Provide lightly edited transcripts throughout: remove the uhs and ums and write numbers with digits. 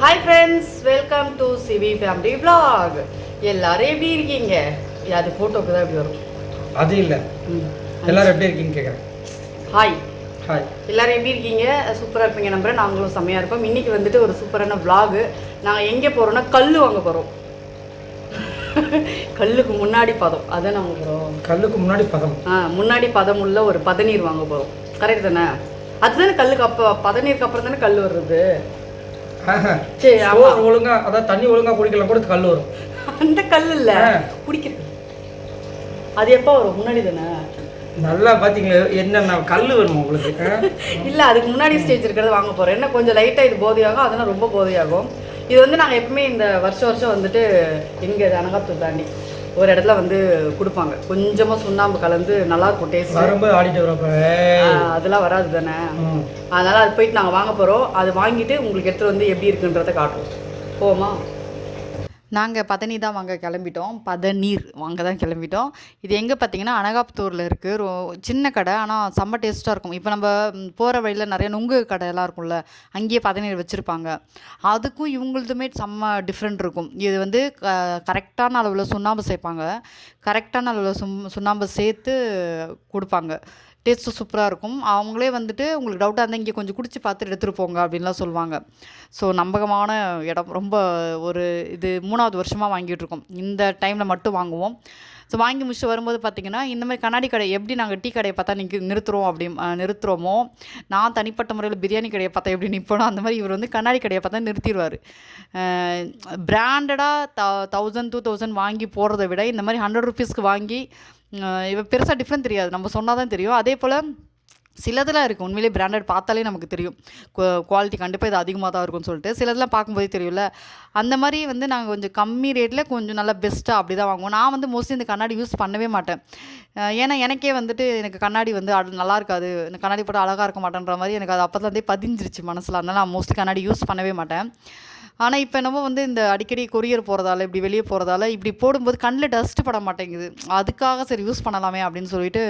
Hi friends, welcome to CV Family Vlog. எல்லாரும் எப்படி இருக்கீங்க? அது போட்டோக்கு தான் இப்படி வரும். அது இல்ல. எல்லாரும் எப்படி இருக்கீங்க கேக்குறேன். ஹாய். ஹாய். எல்லாரும் எப்படி இருக்கீங்க? சூப்பரா இருப்பீங்க நம்புறேன். நாங்களும் செமையா இருக்கோம். இன்னைக்கு வந்துட்டு ஒரு சூப்பரான vlog. நாங்க எங்க போறோம்னா கல்லு வாங்க போறோம். கல்லுக்கு முன்னாடி பதம். அதான் நாங்க போறோம். கல்லுக்கு முன்னாடி பதம். முன்னாடி பதம் உள்ள ஒரு பதநீர் வாங்க போறோம். கரெக்ட் தானே? அதுதானே கல்லுக்கு பதநீருக்கு அப்புறம் தானே கல் வருது. சரி ஒழுங்கா அதான் தண்ணி ஒழுங்கா குடிக்கலாம் கூட கல் வரும். அந்த கல் இல்ல குடிக்கிறது. அது எப்போ வரும்? முன்னாடி தானே. நல்லா பாத்தீங்களா என்னென்ன கல் வேணும் உங்களுக்கு? இல்ல அதுக்கு முன்னாடி ஸ்டேஜ் இருக்கிறது வாங்க போறோம். என்ன கொஞ்சம் லைட்டா இது போதையாகும், அதெல்லாம் ரொம்ப போதையாகும். இது வந்து நாங்கள் எப்பவுமே இந்த வருஷம் வந்துட்டு எங்க அனகாத்தூர் தாண்டி ஒரு இடத்துல வந்து கொடுப்பாங்க. கொஞ்சமா சுண்ணாம்பு கலந்து நல்லா இருக்கும் டேஸ்ட். வரும்போது ஆடிட்டு வரப்ப அதெல்லாம் வராது தானே. அதனால அது போயிட்டு நாங்கள் வாங்க போறோம். அது வாங்கிட்டு உங்களுக்கு எடுத்துட்டு வந்து எப்படி இருக்குன்றதை காட்டுவோம். போமா? நாங்கள் பதனி தான் வாங்க கிளம்பிட்டோம். பதநீர் வாங்க தான் கிளம்பிட்டோம். இது எங்கே பார்த்தீங்கன்னா அனகாபுத்தூரில் இருக்குது. சின்ன கடை, ஆனால் செம்ம டேஸ்ட்டாக இருக்கும். இப்போ நம்ம போகிற வழியில் நிறைய நுங்கு கடையெல்லாம் இருக்கும்ல, அங்கேயே பதநீர் வச்சுருப்பாங்க. அதுக்கும் இவங்களதுமே செம்ம டிஃப்ரெண்ட் இருக்கும். இது வந்து கரெக்டான அளவில் சுண்ணாம்பு சேர்ப்பாங்க. கரெக்டான அளவில் சுண்ணாம்பு சேர்த்து கொடுப்பாங்க. டேஸ்ட்டு சூப்பராக இருக்கும். அவங்களே வந்துட்டு உங்களுக்கு டவுட்டாக இருந்தால் இங்கே கொஞ்சம் குடிச்சு பார்த்துட்டு எடுத்துகிட்டு போங்க அப்படின்லாம் சொல்லுவாங்க. ஸோ நம்பகமான இடம். ரொம்ப ஒரு இது 3வது வருஷமாக வாங்கிட்டுருக்கோம். இந்த டைமில் மட்டும் வாங்குவோம். ஸோ வாங்கி முடிச்சுட்டு வரும்போது பார்த்திங்கன்னா இந்த மாதிரி கண்ணாடி கடை எப்படி நாங்கள் டீ கடையை பார்த்தா நிறுத்துகிறோமோ, நான் தனிப்பட்ட முறையில் பிரியாணி கடையை பார்த்தா எப்படி நிற்போனோ அந்த மாதிரி இவர் வந்து கண்ணாடி கடையை பார்த்தா நிறுத்திடுவார். பிராண்டடாக 1000 2000 வாங்கி போடுறத விட இந்த மாதிரி 100 ருபீஸ்க்கு வாங்கி இப்போ பெருசாக டிஃப்ரெண்ட் தெரியாது, நம்ம சொன்னால் தான் தெரியும். அதே போல் சிலதெல்லாம் இருக்குது உண்மையிலே பிராண்டட் பார்த்தாலே நமக்கு தெரியும் குவாலிட்டி கண்டிப்பாக இது அதிகமாக தான் இருக்கும்னு சொல்லிட்டு. சிலதெல்லாம் பார்க்கும்போதே தெரியும்ல. அந்த மாதிரி வந்து நாங்கள் கொஞ்சம் கம்மி ரேட்டில் கொஞ்சம் நல்லா பெஸ்ட்டாக அப்படி தான் வாங்குவோம். நான் வந்து மோஸ்ட்லி இந்த கண்ணாடி யூஸ் பண்ணவே மாட்டேன். ஏன்னா எனக்கே வந்துட்டு எனக்கு கண்ணாடி வந்து நல்லா இருக்காது, இந்த கண்ணாடி போட்டு அழகாக இருக்க மாட்டேன்ற மாதிரி எனக்கு அது அப்போதுலேருந்தே பதிஞ்சிருச்சு மனசில். அதனால் நான் மோஸ்ட்லி கண்ணாடி யூஸ் பண்ணவே மாட்டேன். ஆனால் இப்போ என்னமோ வந்து இந்த அடிக்கடி கொரியர் போகிறதால இப்படி வெளியே போகிறதால இப்படி போடும்போது கண்ணில் டஸ்ட்டு பட மாட்டேங்குது. அதுக்காக சரி யூஸ் பண்ணலாமே அப்படின்னு சொல்லிட்டு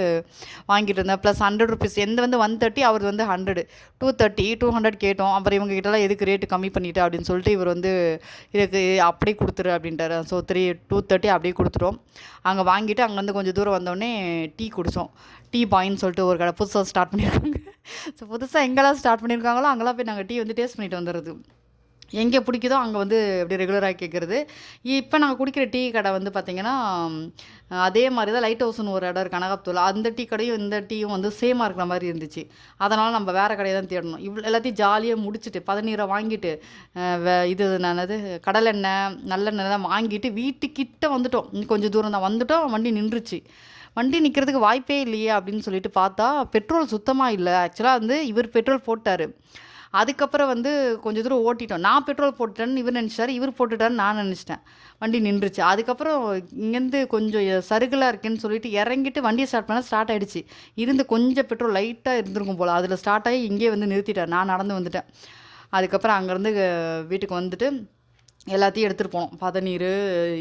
வாங்கிட்டு இருந்தேன். ப்ளஸ் 100 ருபீஸ் எந்த வந்து 130, அவர் வந்து 100, 230 200 கேட்டோம். அப்புறம் இவங்க கிட்டலாம் எதுக்கு ரேட்டு கம்மி பண்ணிவிட்டு அப்படின்னு சொல்லிட்டு இவர் வந்து இதுக்கு அப்படியே கொடுத்துரு அப்படின்ட்டார். ஸோ 230 அப்படியே கொடுத்துட்டோம். அங்கே வாங்கிட்டு அங்கேருந்து கொஞ்சம் தூரம் வந்தோடனே டீ குடித்தோம். டீ பாயின்னு சொல்லிட்டு ஒரு கடை புதுசாக ஸ்டார்ட் பண்ணியிருக்காங்க. ஸோ புதுசாக எங்கெல்லாம் ஸ்டார்ட் பண்ணியிருக்காங்களோ அங்கெல்லாம் போய் நாங்கள் டீ வந்து டேஸ்ட் பண்ணிட்டு வந்துடுறது. எங்கே பிடிக்குதோ அங்கே வந்து அப்படி ரெகுலராக கேட்குறது. இப்போ நாங்கள் குடிக்கிற டீ கடை வந்து பார்த்திங்கன்னா அதே மாதிரி தான் லைட் ஹவுஸ்னு ஒரு இடம் இருக்குது அனகாபுத்தூரில். அந்த டீ கடையும் இந்த டீயும் வந்து சேமாக இருக்கிற மாதிரி இருந்துச்சு. அதனால் நம்ம வேறு கடையை தான் தேடணும். எல்லாத்தையும் ஜாலியாக முடிச்சுட்டு பதநீரை வாங்கிட்டு இது என்னது கடலெண்ணெய் நல்லெண்ணெய் வாங்கிட்டு வீட்டுக்கிட்ட வந்துட்டோம். கொஞ்சம் தூரம் தான் வந்துட்டோம். வண்டி நின்றுச்சு. வண்டி நிற்கிறதுக்கு வாய்ப்பே இல்லையே அப்படின்னு சொல்லிட்டு பார்த்தா பெட்ரோல் சுத்தமாக இல்லை. ஆக்சுவலாக வந்து இவர் பெட்ரோல் போட்டார். அதுக்கப்புறம் வந்து கொஞ்சம் தூரம் ஓட்டிட்டோம். நான் பெட்ரோல் போட்டுட்டேன்னு இவர் நினச்சார், இவர் போட்டுட்டான்னு நான் நினச்சிட்டேன். வண்டி நின்றுச்சு. அதுக்கப்புறம் இங்கேருந்து கொஞ்சம் சருகலாக இருக்குன்னு சொல்லிட்டு இறங்கிட்டு வண்டியை ஸ்டார்ட் பண்ணால் ஸ்டார்ட் ஆகிடுச்சு. இருந்து கொஞ்சம் பெட்ரோல் லைட்டாக இருந்திருக்கும் போல், அதில் ஸ்டார்ட் ஆகி இங்கேயே வந்து நிறுத்திட்டார். நான் நடந்து வந்துட்டேன். அதுக்கப்புறம் அங்கேருந்து வீட்டுக்கு வந்துட்டு எல்லாத்தையும் எடுத்துகிட்டு போனோம். பதநீர்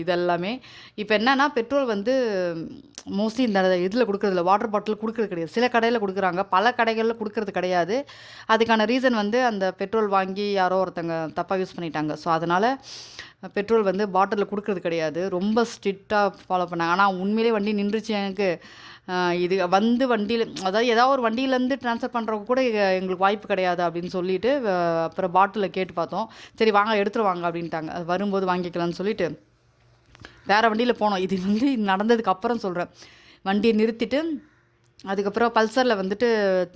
இதெல்லாமே. இப்போ என்னென்னா பெட்ரோல் வந்து மோஸ்ட்லி இந்த இதில் கொடுக்குறதில்ல, வாட்டர் பாட்டில் கொடுக்குறது கிடையாது. சில கடையில் கொடுக்குறாங்க, பல கடைகளில் கொடுக்குறது கிடையாது. அதுக்கான ரீசன் வந்து அந்த பெட்ரோல் வாங்கி யாரோ ஒருத்தங்க தப்பாக யூஸ் பண்ணிட்டாங்க. ஸோ அதனால் பெட்ரோல் வந்து பாட்டிலில் கொடுக்குறது கிடையாது. ரொம்ப ஸ்ட்ரிக்டாக ஃபாலோ பண்ணாங்க. ஆனால் உண்மையிலே வண்டி நின்றுச்சு எனக்கு. இது வந்து வண்டியில் அதாவது ஏதாவது ஒரு வண்டியிலேருந்து ட்ரான்ஸ்ஃபர் பண்ணுறவங்க கூட எங்களுக்கு வாய்ப்பு கிடையாது அப்படின்னு சொல்லிவிட்டு அப்புறம் பாட்டிலில் கேட்டு பார்த்தோம். சரி வாங்க எடுத்துகிட்டு வாங்க அப்படின்ட்டாங்க. அது வரும்போது வாங்கிக்கலாம்னு சொல்லிவிட்டு வேறு வண்டியில் போனோம். இது வந்து நடந்ததுக்கு அப்புறம் சொல்கிறேன். வண்டியை நிறுத்திட்டு அதுக்கப்புறம் பல்சரில் வந்துட்டு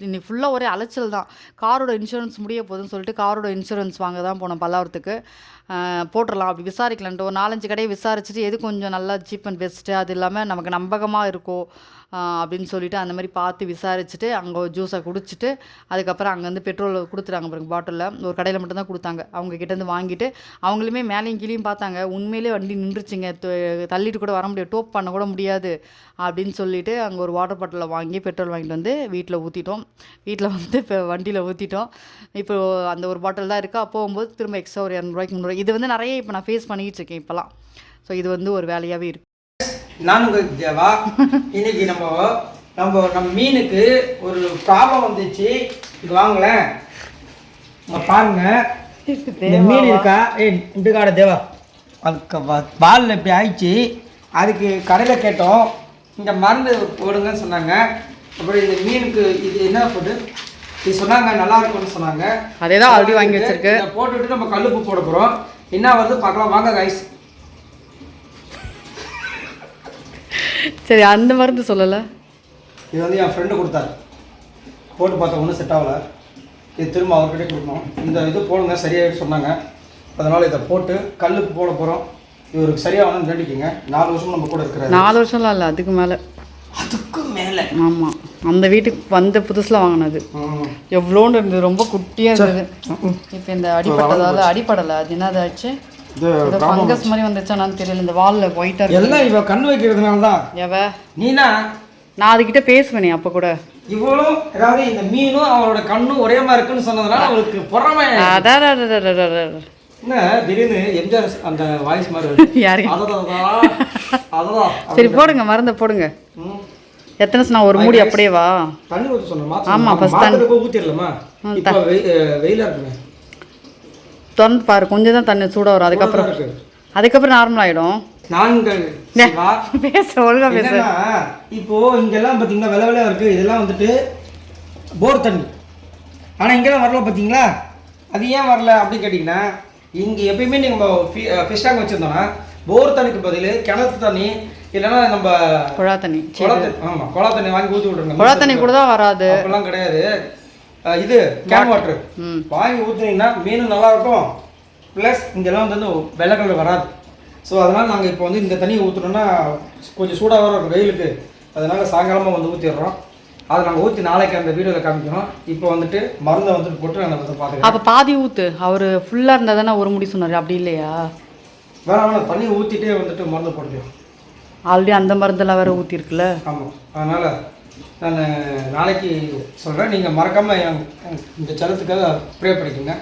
இன்னைக்கு ஃபுல்லாக ஒரே அலைச்சல் தான். காரோட இன்சூரன்ஸ் முடிய போகுதுன்னு சொல்லிட்டு காரோட இன்சூரன்ஸ் வாங்க தான் போனோம் பல்லாவரத்துக்கு. போட்டுடலாம் அப்படி விசாரிக்கலான்ட்டு ஒரு 4-5 கடையை விசாரிச்சுட்டு எது கொஞ்சம் நல்லா சீப் அண்ட் பெஸ்ட்டு, அது இல்லாமல் நமக்கு நம்பகமாக இருக்கும் அப்படின்னு சொல்லிட்டு அந்த மாதிரி பார்த்து விசாரிச்சுட்டு அங்கே ஜூஸை குடிச்சிட்டு அதுக்கப்புறம் அங்கேருந்து பெட்ரோல் கொடுத்துட்டாங்க பாருங்க. பாட்டிலில் ஒரு கடையில் மட்டும்தான் கொடுத்தாங்க. அவங்க கிட்டேருந்து வாங்கிட்டு அவங்களுமே மேலேயும் கீழேயும் பார்த்தாங்க. உண்மையிலே வண்டி நின்றுச்சுங்க, தள்ளிட்டு கூட வர முடியாது, டோப் பண்ண கூட முடியாது அப்படின்னு சொல்லிட்டு அங்கே ஒரு வாட்டர் பாட்டிலில் வாங்கி பெட்ரோல் வாங்கிட்டு வந்து வீட்டில் ஊற்றிட்டோம். வீட்டில் வந்து இப்போ வண்டியில் ஊற்றிட்டோம். இப்போ அந்த ஒரு பாட்டில் தான் இருக்குது. அப்போ போகும்போது திரும்ப எக்ஸ்ட்ரா ஒரு 200 300 இது வந்து நிறைய இப்போ நான் ஃபேஸ் பண்ணிக்கிட்டு இருக்கேன் இப்போலாம். ஸோ இது வந்து ஒரு வேலையாகவே இருக்குது. நான் உங்களுக்கு தேவா. இன்னைக்கு நம்ம மீனுக்கு ஒரு ப்ராப்ளம் வந்துச்சு. இது வாங்கலேன் பாருங்க. இந்த மீன் இருக்கா இண்டுக்காட தேவா அதுக்கு பாலில் இப்படி ஆயிடுச்சு. அதுக்கு கடையில் கேட்டோம், இந்த மருந்து போடுங்கன்னு சொன்னாங்க. அப்புறம் இந்த மீனுக்கு இது என்ன போட்டு இது சொன்னாங்க, நல்லா இருக்கும்னு சொன்னாங்க. அதே தான் ஆல்ரெடி வாங்கி வச்சிருக்கு. இதை போட்டுவிட்டு நம்ம கல்லுப்பு போட போகிறோம். என்ன வருது பார்க்கலாம் வாங்க கைஸ். சரி, அந்த மருந்து சொல்லலை. இது வந்து என் ஃப்ரெண்டு கொடுத்தாரு, போட்டு பார்த்தா ஒன்றும் செட் ஆகலை. இது திரும்ப அவர்கிட்டே கொடுக்கணும். இந்த இது போடுங்க சரியாயிட்டு சொன்னாங்க. அதனால் இதை போட்டு கல்லுப்பு போட போகிறோம். இவருக்கு சரியாகணும்னு வேண்டிக்கிங்க. 4 வருஷம் நம்ம கூட இருக்கிறாரு. 4 வருஷம்லாம் இல்லை, அதுக்கு மேலே. அதுக்கு மேலே? ஆமாம், அந்த வீட்டுக்கு வந்த புதுசில் வாங்கினது. எவ்வளோன்னு இருந்தது, ரொம்ப குட்டியாக இருந்தது. இப்போ இந்த அடிப்படலை, அது என்னதாச்சு, ஃபங்கஸ் மாதிரி வந்துச்சானான்னு தெரியல. இந்த வாலில் ஒயிட்டாக இருக்கு. எல்லாம் இவ கண்ணு வைக்கிறதுனால தான். நீனா நான் அதுக்கிட்ட பேசுவேனே அப்போ கூட. இவ்வளோ அதாவது இந்த மீனும் அவளோட கண்ணும் ஒரே மாதிரி இருக்குன்னு சொன்னதுனால அவளுக்கு பொறாமை. அதான் என்ன திடீர்னு எம்ஜிஆர் அந்த வாய்ஸ் மாதிரி யாருக்கு? அததான். சரி போடுங்க, மருந்தை போடுங்க. எத்தனை சொன்னா? ஒரு மூடி அப்படியே வா. தண்ணி ஊற்ற சொன்னோமா? ஆமாம், ஃபஸ்ட் தண்ணி ஊற்றிடலாமா? இப்போ வெயிலாக இருக்குமே, திறந்து பாரு, கொஞ்சம் தான் தண்ணி சூடாக வரும். அதுக்கப்புறம் நார்மல் ஆகிடும். பேச ஒழுங்கா பேச. இப்போ இங்கெல்லாம் பார்த்தீங்கன்னா வெள்ளை வெள்ளையாக இருக்குது. இதெல்லாம் வந்துட்டு போர் தண்ணி. ஆனால் இங்கெல்லாம் வரல பார்த்தீங்களா? அது ஏன் வரல அப்படின்னு கேட்டிங்கன்னா, இங்கே எப்பயுமே நீங்கள் ஃபிஷ் டேங்க் வச்சுருந்தோன்னா போர் தண்ணிக்கு பதில் கிணத்து தண்ணி இல்லைன்னா நம்ம குழா தண்ணி. ஆமாம், குழா தண்ணி வாங்கி ஊற்றி விட்ருங்க. குழா தண்ணி கூட தான் வராது, அப்படிலாம் கிடையாது. இது கேன் வாட்டர் வாங்கி ஊற்றுனீங்கன்னா மீனும் நல்லாயிருக்கும். ப்ளஸ் இங்கெல்லாம் வந்து வெள்ளை கலர் வராது. ஸோ அதனால் நாங்கள் இப்போ வந்து இந்த தண்ணியை ஊற்றுனோன்னா கொஞ்சம் சூடாக வர இருக்கும் வெயிலுக்கு. அதனால் சாயங்காலமாக வந்து ஊற்றிடுறோம். அதை நாங்கள் ஊற்றி நாளைக்கு அந்த வீடியோவில் காமிக்கிறோம். இப்போ வந்துட்டு மருந்தை வந்துட்டு போட்டு நாங்கள் வந்து பார்த்துக்கலாம். அப்போ பாதி ஊற்று. அவர் ஃபுல்லாக இருந்தால் தானே ஒரு முடி சொன்னார், அப்படி இல்லையா? வேணாம், தண்ணி ஊற்றிட்டே வந்துட்டு மருந்து போட்டுக்கலாம். ஆல்ரெடி அந்த மருந்தெல்லாம் வேறு ஊற்றிருக்குல்ல. ஆமாம், அதனால் நான் நாளைக்கு சொல்கிறேன். நீங்கள் மறக்காமல் இந்த சேனலுக்காக ப்ரே பண்ணிக்கோங்க.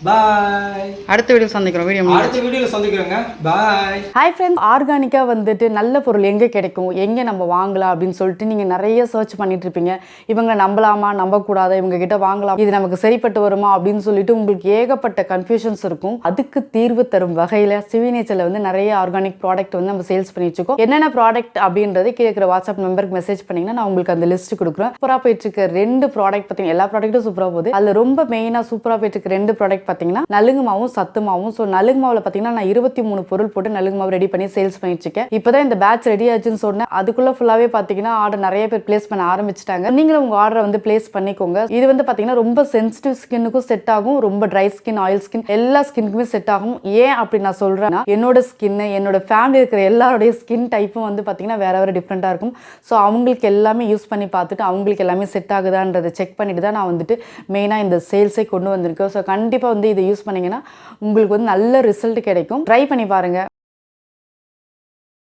பாய். அடுத்த வீடியோ சந்திக்கிறோம். அடுத்த வீடியோவில் சந்திக்கிறோங்க. பாய். ஹாய் ஃப்ரெண்ட்ஸ், ஆர்கானிக்காக வந்துட்டு நல்ல பொருள் எங்கே கிடைக்கும், எங்கே நம்ம வாங்கலாம் அப்படின்னு சொல்லிட்டு நீங்கள் நிறைய சர்ச் பண்ணிட்டு இருப்பீங்க. இவங்க நம்பலாமா, நம்பக்கூடாதா, இவங்க கிட்ட வாங்கலாம், இது நமக்கு சரிப்பட்டு வருமா அப்படின்னு சொல்லிட்டு உங்களுக்கு ஏகப்பட்ட கன்ஃபியூஷன்ஸ் இருக்கும். அதுக்கு தீர்வு தரும் வகையில் சிவிநேச்சரில் வந்து நிறைய ஆர்கானிக் ப்ராடக்ட் வந்து நம்ம சேல்ஸ் பண்ணி வச்சுக்கோம். என்னென்ன ப்ராடக்ட் அப்படின்றது கீழே இருக்கிற வாட்ஸ்அப் நம்பருக்கு மெசேஜ் பண்ணிங்கன்னா நான் உங்களுக்கு அந்த லிஸ்ட் கொடுக்குறேன். சூப்பராக போயிட்டு இருக்க 2 ப்ராடக்ட் பார்த்தீங்கன்னா, எல்லா ப்ராடக்ட்டும் சூப்பராக போகுது. அதில் ரொம்ப மெயினாக சூப்பராக போயிட்டு இருக்க 2 ப்ராடக்ட் பார்த்தீங்கன்னா நலுங்கு மாவும் சத்து மாவும். ஸோ நலுங்கு மாவில் பார்த்தீங்கன்னா நான் 23 பொருள் போட்டு நலுங்கு மாவு ரெடி பண்ணி சேல்ஸ் பண்ணிட்டு இருக்கேன். இப்போதான் இந்த பேட்ச் ரெடி ஆச்சுன்னு சொன்னேன். அதுக்குள்ள ஃபுல்லாவே பார்த்தீங்கன்னா ஆர்டர் நிறைய பேர் பிளேஸ் பண்ண ஆரம்பிச்சிட்டாங்க. நீங்களும் உங்க ஆர்டரை வந்து பிளேஸ் பண்ணிக்கோங்க. இது வந்து பார்த்தீங்கன்னா ரொம்ப சென்சிட்டிவ் ஸ்கின்னுக்கும் செட் ஆகும், ரொம்ப ட்ரை ஸ்கின், ஆயில் ஸ்கின், எல்லா ஸ்கின்னுக்குமே செட் ஆகும். ஏன் அப்படி நான் சொல்றேன்னா, என்னோட ஸ்கின், என்னோட ஃபேமிலி இருக்கிற எல்லாருடைய ஸ்கின் டைப்பும் வந்து பார்த்தீங்கன்னா வேற வேற டிஃப்ரெண்டா இருக்கும். ஸோ அவங்களுக்கு எல்லாமே யூஸ் பண்ணி பார்த்துட்டு அவங்களுக்கு எல்லாமே செட் ஆகுதான்றதை செக் பண்ணிட்டு தான் நான் வந்துட்டு மெயினாக இந்த சேல்ஸை கொண்டு வந்திருக்கேன். ஸோ கண்டிப்பாக வந்து இதை யூஸ் பண்ணீங்கன்னா உங்களுக்கு வந்து நல்ல ரிசல்ட் கிடைக்கும். ட்ரை பண்ணி பாருங்க.